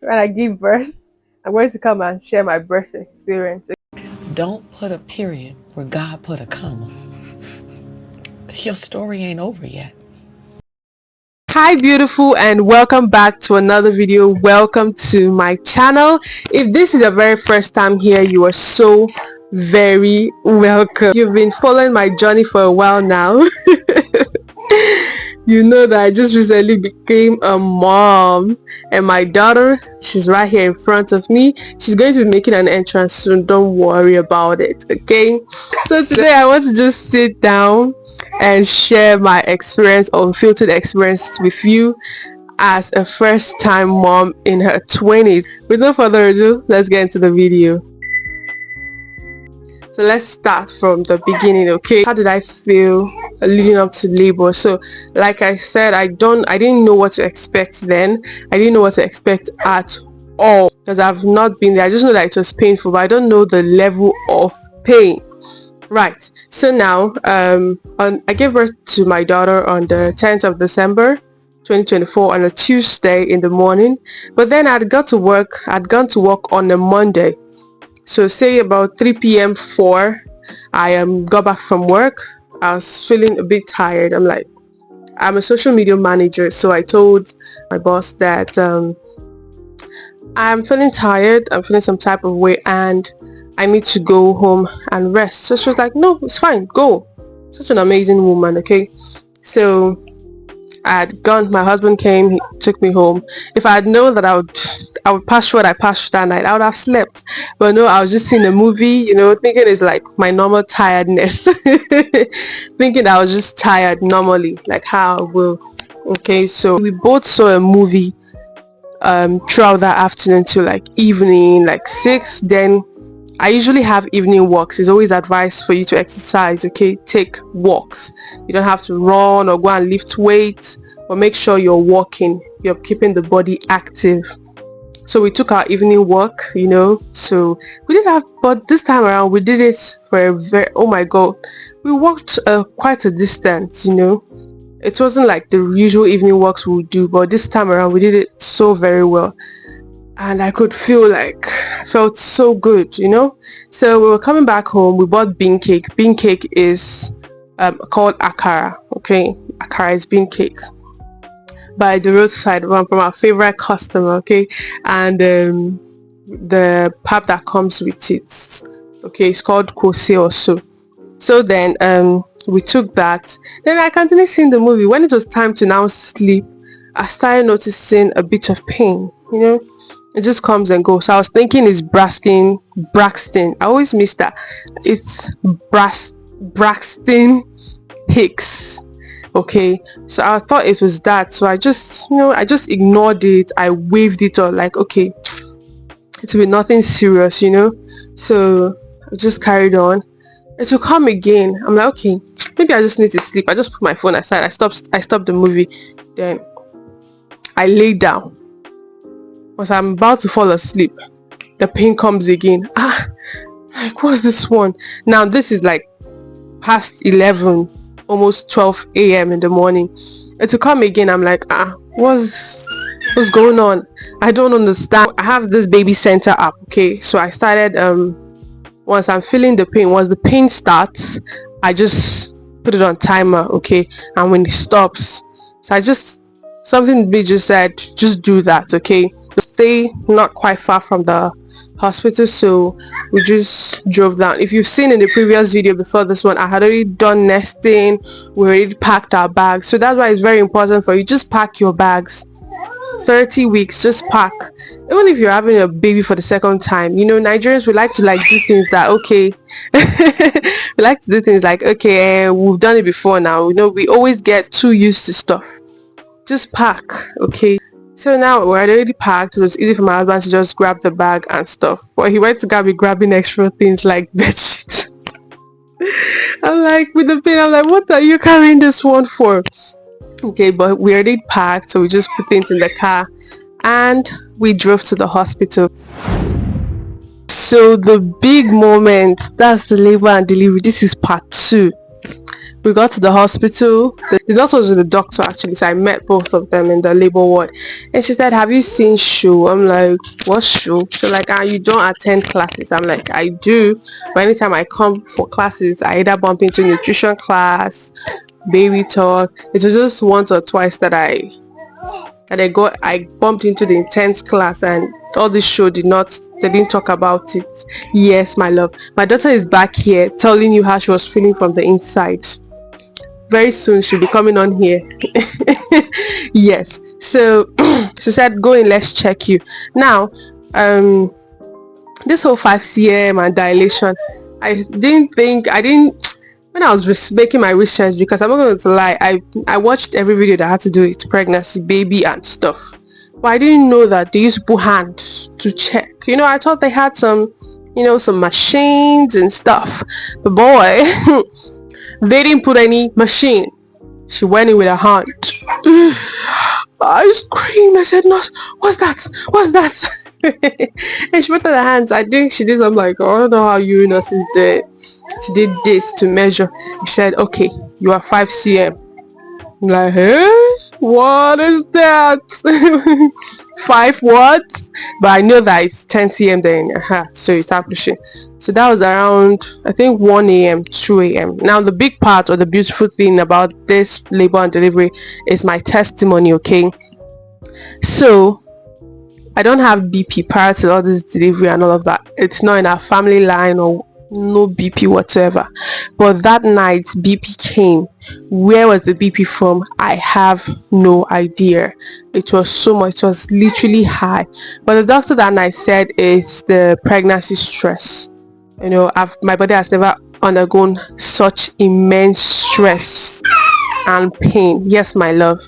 when I give birth, I'm going to come and share my birth experience. Don't put a period where God put a comma. Your story ain't over yet. Hi beautiful, and welcome back to another video. Welcome to my channel. If this is your very first time here, you are so very welcome. You've been following my journey for a while now. You know that I just recently became a mom, and my daughter, she's right here in front of me. She's going to be making an entrance soon. Don't worry about it, okay? So today I want to just sit down and share my experience, unfiltered experience, with you as a first-time mom in her 20s. With no further ado, let's get into the video. So let's start from the beginning, okay? How did I feel leading up to labor? So like I said, I didn't know what to expect then. I didn't know what to expect at all because I've not been there. I just know that it was painful, but I don't know the level of pain. Right. So now I gave birth to my daughter on the 10th of December 2024 on a Tuesday in the morning, but then I'd gone to work on a Monday. So say about 3 p.m. 4, I got back from work. I was feeling a bit tired. I'm a social media manager, so I told my boss that I'm feeling tired, I'm feeling some type of way, and I need to go home and rest. So she was like, no, it's fine, go. Such an amazing woman, okay? So I had gone, my husband came, he took me home. If I had known that I would pass through what I passed through that night, I would have slept. But no, I was just seeing a movie, thinking it's like my normal tiredness. Thinking I was just tired normally, like how I will. Okay, so we both saw a movie throughout that afternoon till like evening, like 6. Then I usually have evening walks. It's always advised for you to exercise, okay? Take walks. You don't have to run or go and lift weights, but make sure you're walking. You're keeping the body active. So we took our evening walk, so we did have, but this time around we did it for a very, oh my god, we walked quite a distance. It wasn't like the usual evening walks we would do, but this time around we did it so very well. And I could feel like I felt so good. So we were coming back home. We bought bean cake. Bean cake is called akara. Okay, akara is bean cake by the roadside, one from our favorite customer. Okay, and the pap that comes with it, okay, it's called kose or so. So then we took that. Then I continued seeing the movie. When it was time to now sleep, I started noticing a bit of pain. It just comes and goes. So I was thinking it's Braxton. I always miss that. It's Braxton Hicks. Okay. So I thought it was that. So I just ignored it. I waved it off like, okay, it will be nothing serious, So I just carried on. It will come again. I'm like, okay, maybe I just need to sleep. I just put my phone aside. I stopped the movie. Then I lay down. Once I'm about to fall asleep, the pain comes again. Like, what's this one? Now this is like past 11, almost 12 a.m. in the morning. It will come again. I'm like, what's going on? I don't understand. I have this baby center app, okay? So I started once I'm feeling the pain, once the pain starts, I just put it on timer, okay? And when it stops, so something big just said, just do that, okay? Stay not quite far from the hospital, so we just drove down. If you've seen in the previous video before this one, I had already done nesting. We already packed our bags, so that's why it's very important for you. Just pack your bags. 30 weeks, just pack. Even if you're having a baby for the second time, Nigerians, we like to do things that, okay, we like to do things like, okay, we've done it before now. We always get too used to stuff. Just pack, okay? So now we're already packed. It was easy for my husband to just grab the bag and stuff, but he went to be grabbing extra things like bedsheet. I'm like, with the pain, I'm like, what are you carrying this one for? Okay, but we already packed, so we just put things in the car and we drove to the hospital. So the big moment, that's the labor and delivery. This is part 2. We got to the hospital. The doctor was with the doctor actually, so I met both of them in the labor ward. And she said, "Have you seen Shu?" I'm like, "What Shu?" She's like, "Ah, you don't attend classes." I'm like, "I do. But anytime I come for classes, I either bump into nutrition class, baby talk. It was just once or twice that I bumped into the intense class, and all this show they didn't talk about it." Yes, my love. My daughter is back here telling you how she was feeling from the inside. Very soon she'll be coming on here. Yes. So she said, "Go in, let's check you." Now, this whole 5 cm and dilation, I didn't when I was making my research, because I'm not going to lie, I watched every video that had to do with pregnancy, baby and stuff, but I didn't know that they used to put hand to check. I thought they had some machines and stuff, but boy, they didn't put any machine. She went in with her hand. I screamed. I said, "Nurse, what's that?" And she put her hands. I think she did something like, "Oh, I don't know how you nurses do it." She did this to measure. She said, "Okay, you are 5 cm." I'm like, "Hey, what is that?" 5 what? But I know that it's 10 cm then. So you start pushing. So that was around, I think, 1 a.m., 2 a.m. Now, the big part or the beautiful thing about this labor and delivery is my testimony, okay? So I don't have BP prior to all this delivery and all of that. It's not in our family line or no BP whatsoever. But that night BP came. Where was the BP from? I have no idea. It was so much. It was literally high. But the doctor that night said it's the pregnancy stress. My body has never undergone such immense stress and pain. Yes, my love,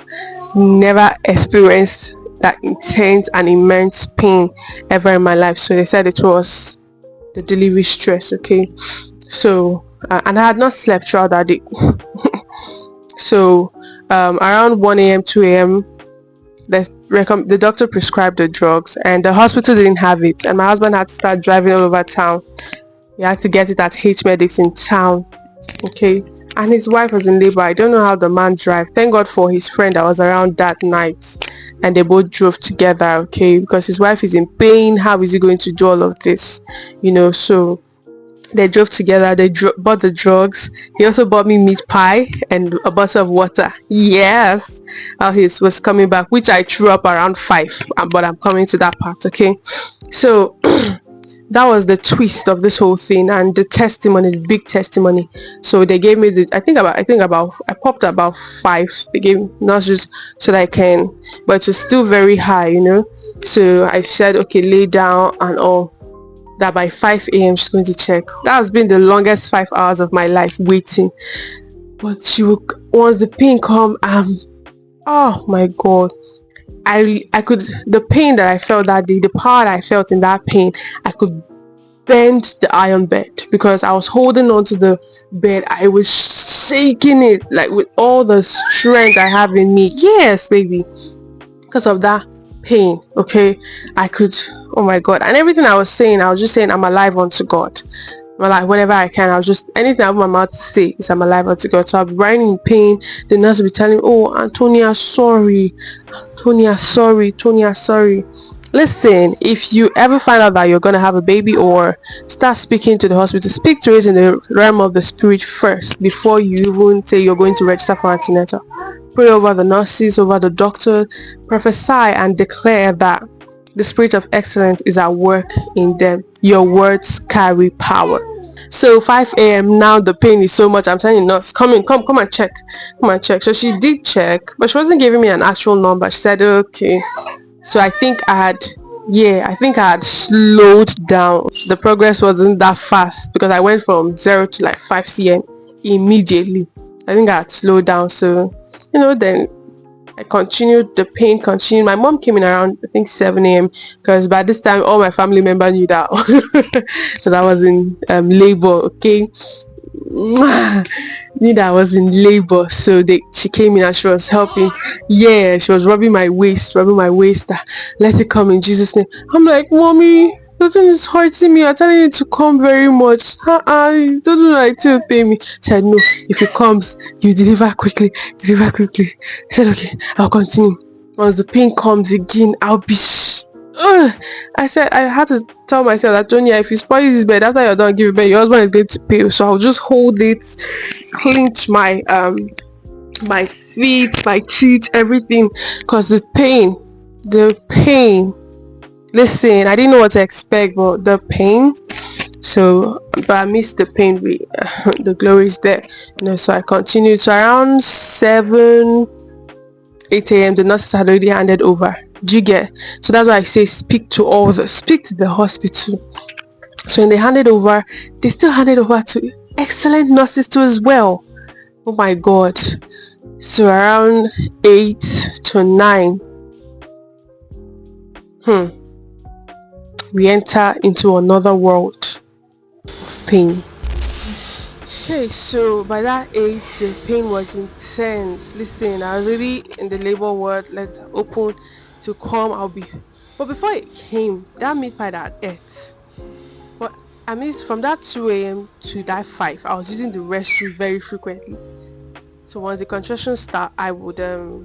never experienced that intense and immense pain ever in my life. So they said it was the delivery stress. Okay, so and I had not slept throughout that day. So around 1 a.m., 2 a.m., the doctor prescribed the drugs, and the hospital didn't have it, and my husband had to start driving all over town. He had to get it at H Medics in town. Okay, and his wife was in labor. I don't know how the man drive. Thank God for his friend that was around that night, and they both drove together. Okay, because his wife is in pain. How is he going to do all of this? So they drove together. They bought the drugs. He also bought me meat pie and a bottle of water. Yes, he was coming back, which I threw up around 5, but I'm coming to that part. Okay, so that was the twist of this whole thing, and the testimony, the big testimony. So they gave me I popped about 5. They gave me not just so that I can, but it was still very high, so I said, okay, lay down and all that. By 5 a.m. she's going to check. That has been the longest 5 hours of my life waiting. But once the pain come, oh my God, I could, the pain that I felt that day, the power that I felt in that pain, I could bend the iron bed, because I was holding on to the bed. I was shaking it like with all the strength I have in me. Yes, baby, because of that pain. Okay, I could, oh my God. And everything I was saying, I was just saying, I'm alive unto God. Like whenever I can, I was just, anything I have my mouth to say is I'm alive unto God. So I'll be writing in pain. The nurse will be telling me, "Oh, Antonia, sorry. Tonia, sorry." Listen, if you ever find out that you're gonna have a baby or start speaking to the hospital, speak to it in the realm of the spirit first before you even say you're going to register for antenatal. Pray over the nurses, over the doctor, prophesy and declare that the spirit of excellence is at work in them. Your words carry power. So 5 a.m. now the pain is so much. I'm telling you, nurse, come and check. So she did check, but she wasn't giving me an actual number. She said, okay. So I think I had slowed down. The progress wasn't that fast because I went from 0 to like 5 cm immediately. I think I had slowed down. So then I continued, the pain continued. My mom came in around, I think, 7 a.m. because by this time all my family members knew that so I was in labor. Okay, knew that I was in labor. So she came in and she was helping. Yeah, she was rubbing my waist. Let it come in Jesus' name. I'm like, "Mommy, The thing is hurting me. I'm telling you to come very much. It doesn't like to pay me. She said, no, if it comes, you deliver quickly. Deliver quickly. I said, okay, I'll continue. Once the pain comes again, I'll be I said I had to tell myself that Tonya, if you spoil this bed after you're done giving bed, your husband is going to pay you. So I'll just hold it, clench my feet, my teeth, everything. Cause the pain. Listen, I didn't know what to expect, but the pain. So, but I missed the pain. The glory is there. So I continued. So around 8 a.m. the nurses had already handed over. Do you get? So that's why I say speak to the hospital. So when they handed over, they still handed over to excellent nurses too as well. Oh my god. So around 8 to 9, we enter into another world of pain. Okay, so by that age, the pain was intense. Listen, I was already in the labor ward, legs open to come. But before it came, that meat pie that I ate. But I mean, from that 2 a.m. to that 5, I was using the restroom very frequently. So once the contraction start, I would go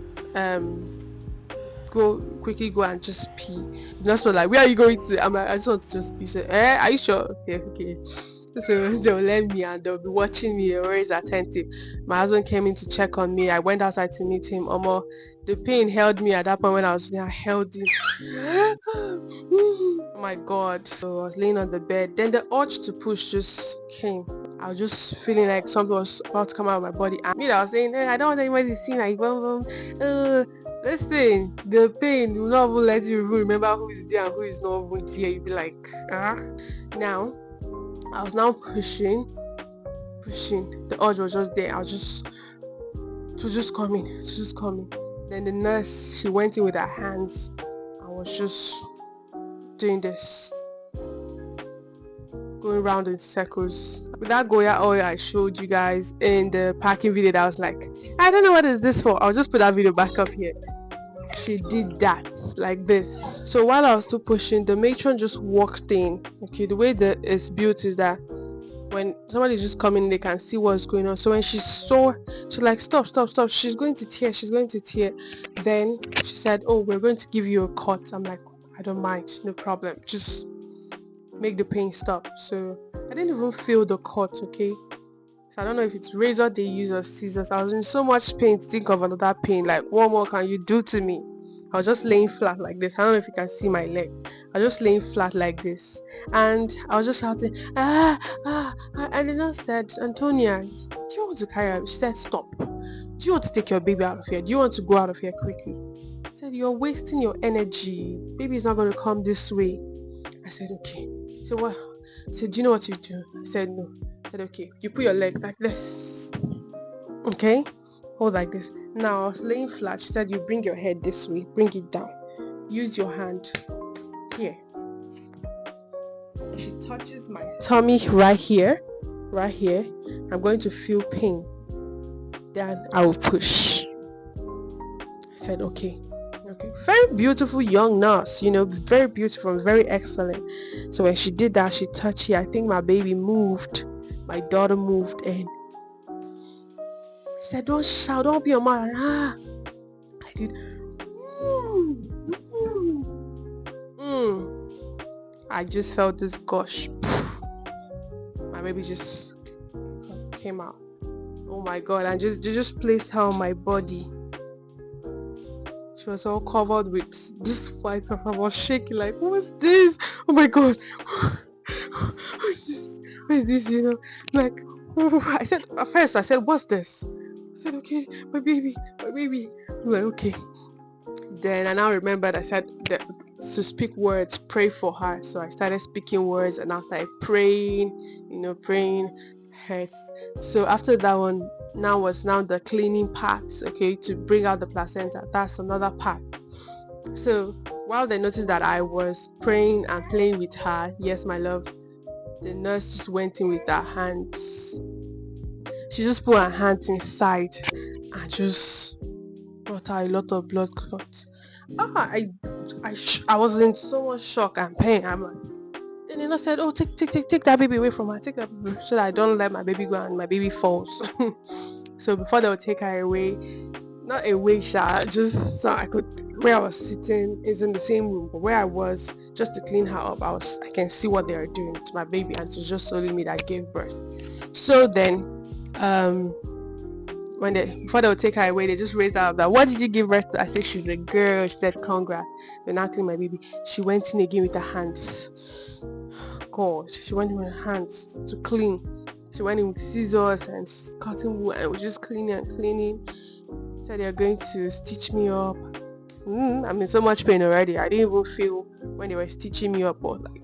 and just pee. The nurse was like, where are you going to? I'm like, I just want to just pee. She said, are you sure? Okay. So they'll let me and they'll be watching me, always attentive. My husband came in to check on me. I went outside to meet him. The pain held me at that point when I was there. I held him. Oh my god. So I was laying on the bed. Then the urge to push just came. I was just feeling like something was about to come out of my body. And me, I was saying, hey, I don't want anybody to see like listen, the pain will not even let you remember who is there and who is not even there. You'll be like, Now I was now pushing. The urge was just there. It was just coming. Then the nurse, she went in with her hands. I was just doing this, going around in circles. With that Goya oil I showed you guys in the packing video, that I was like, I don't know what is this for. I'll just put that video back up here. She did that like this. So while I was still pushing, the matron just walked in. Okay, the way that it's built is that when somebody's just coming, they can see what's going on. So when she saw, she's like, stop, she's going to tear. Then she said, oh, we're going to give you a cut. I'm like, I don't mind, no problem, just make the pain stop. So I didn't even feel the cut. Okay, so I don't know if it's razor they use or scissors. I was in so much pain to think of another pain. Like, what more can you do to me? I was just laying flat like this. I don't know if you can see my leg. I was just laying flat like this. And I was just shouting, and the nurse said, Antonia, do you want to carry her? She said, stop. Do you want to take your baby out of here? Do you want to go out of here quickly? I said, you're wasting your energy. Baby is not going to come this way. I said, okay. So what? She said, do you know what you do? I said, no. I said, okay, you put your leg like this. Okay? Hold like this. Now I was laying flat. She said, you bring your head this way. Bring it down. Use your hand here. She touches my tummy right here. I'm going to feel pain. Then I will push. I said, okay. Very beautiful young nurse, very beautiful, very excellent. So when she did that, she touched here. I think my baby moved. My daughter moved in. She said, don't shout, don't be a man. I did. I just felt this gush. My baby just came out. Oh my god, and just placed her on my body. She was all covered with this white stuff. I was shaking like, what's this? Oh my god. What's this? What is this? Like, I said, at first I said, what's this? I said, okay, my baby. I'm like, okay. Then I now remembered, I said that to speak words, pray for her. So I started speaking words and I started praying, praying hurts. So after that one, was the cleaning part, okay, to bring out the placenta. That's another part. So while they noticed that I was praying and playing with her, yes, my love, the nurse just went in with her hands. She just put her hands inside and just brought out a lot of blood clots. I was in so much shock and pain. I'm like, Then the nurse said, "Oh, take that baby away from her. Take that baby so that I don't let my baby go and my baby falls." So before they would take her away, not away, sha, just so I could. Where I was sitting is in the same room, but where I was just to clean her up, I can see what they are doing to my baby, and it was just solely me that gave birth. So then, when before they would take her away, they just raised her up that, "What did you give birth to?" I said, "She's a girl." She said, "Congrats." Then I clean my baby. She went in again with her hands. God, she went in with her hands to clean. She went in with scissors and cutting wood and was just cleaning and cleaning. Said they're going to stitch me up. I'm in so much pain already. I didn't even feel when they were stitching me up, or like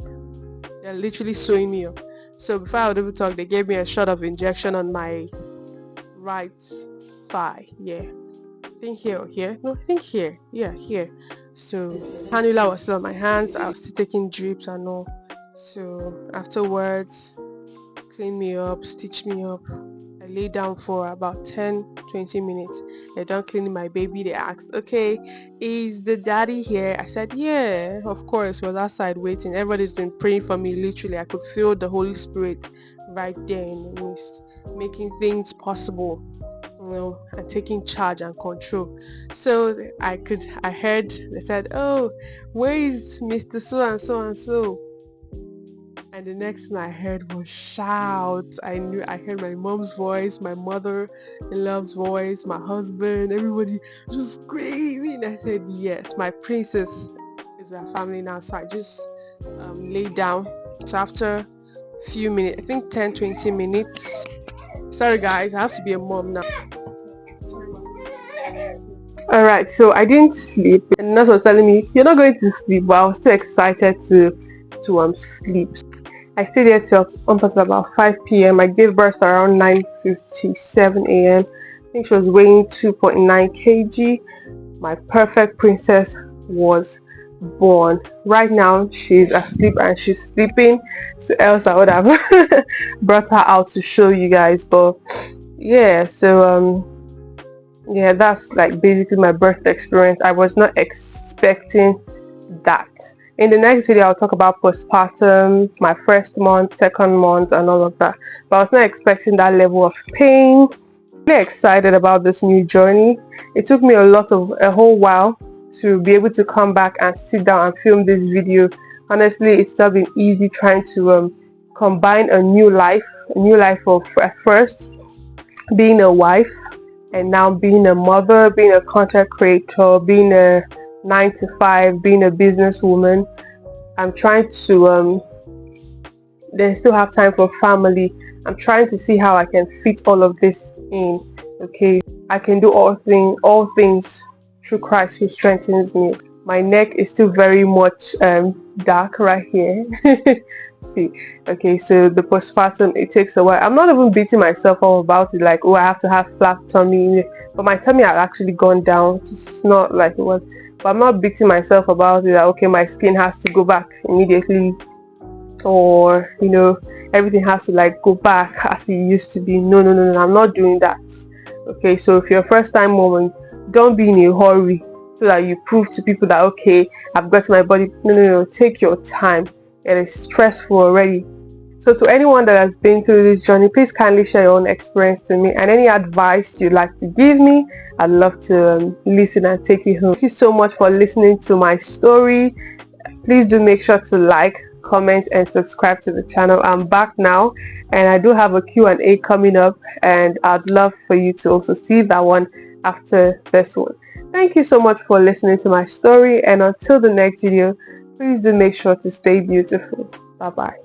they're literally sewing me up. So before I would even talk, they gave me a shot of injection on my right thigh. Yeah, I think here or here. No, I think here. Yeah, here. So cannula was still on my hands. I was still taking drips and all. So afterwards, clean me up, stitch me up. I lay down for about 10-20 minutes. They're done cleaning my baby. They asked, "Okay, is the daddy here?" I said, "Yeah, of course." Was outside waiting. Everybody's been praying for me. Literally, I could feel the Holy Spirit right there in the midst, making things possible, and taking charge and control. So I heard they said, "Oh, where is Mr. So and so and so?" And the next thing I heard was shouts. I heard my mom's voice, my mother-in-law's voice, my husband, everybody just screaming. I said, "Yes, my princess is our family now." So I just laid down. So after a few minutes, I think 10-20 minutes. Sorry guys, I have to be a mom now. Alright, so I didn't sleep. And the nurse was telling me, "You're not going to sleep," but I was too excited to sleep. I stayed there till until about 5 p.m. I gave birth around 9:57 a.m. I think she was weighing 2.9 kg. My perfect princess was born. Right now she's asleep and she's sleeping. So else I would have brought her out to show you guys. But yeah, so yeah, that's like basically my birth experience. I was not expecting that. In the next video, I'll talk about postpartum, my first month, second month, and all of that. But I was not expecting that level of pain. Really excited about this new journey. It took me a whole while to be able to come back and sit down and film this video. Honestly, it's not been easy trying to combine a new life of at first being a wife, and now being a mother, being a content creator, being a 9 to 5, being a businesswoman. I'm trying to then still have time for family. I'm trying to see how I can fit all of this in. Okay, I can do all things through Christ who strengthens me. My neck is still very much dark right here. See, okay, so the postpartum, it takes a while. I'm not even beating myself up about it, like, "Oh, I have to have flat tummy," but my tummy had actually gone down. It's not like it was, but I'm not beating myself about it, like, okay, my skin has to go back immediately, or everything has to like go back as it used to be. No, I'm not doing that. Okay, so if you're a first time mom, don't be in a hurry so that you prove to people that, okay, I've got my body. No, take your time. It is stressful already. So to anyone that has been through this journey, please kindly share your own experience to me, and any advice you'd like to give me, I'd love to listen and take you home. Thank you so much for listening to my story. Please do make sure to like, comment, and subscribe to the channel. I'm back now, and I do have a Q&A coming up, and I'd love for you to also see that one after this one. Thank you so much for listening to my story, and until the next video, please do make sure to stay beautiful. Bye bye.